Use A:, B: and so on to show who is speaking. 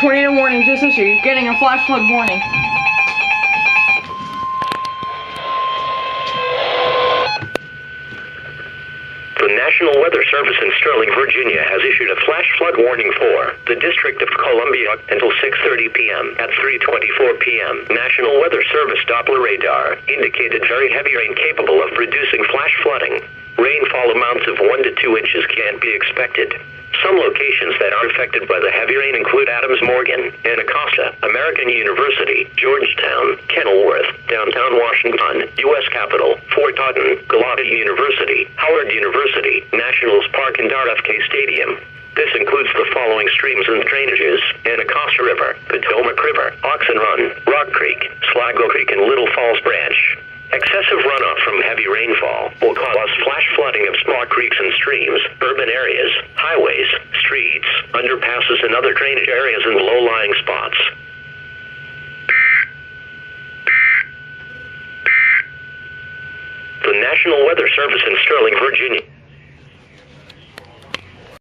A: Tornado warning just issued. You're getting a flash flood warning.
B: The National Weather Service in Sterling, Virginia has issued a flash flood warning for the District of Columbia until 6:30 p.m. At 3:24 p.m., National Weather Service Doppler radar indicated very heavy rain capable of producing flash flooding. Rainfall amounts of 1 to 2 inches can be expected. Some locations that are affected by the heavy rain include Adams Morgan, Anacostia, American University, Georgetown, Kenilworth, downtown Washington, U.S. Capitol, Fort Houghton, Galata University, Howard University, Nationals Park and RFK Stadium. This includes the following streams and drainages: Anacostia River, Potomac River, Oxen Run, Rock Creek, Sligo Creek and Little Falls Branch. Excessive runoff from heavy rainfall will cause flash flooding of small creeks and streams, urban areas, highways, streets, underpasses and other drainage areas and low-lying spots. The National Weather Service in Sterling, Virginia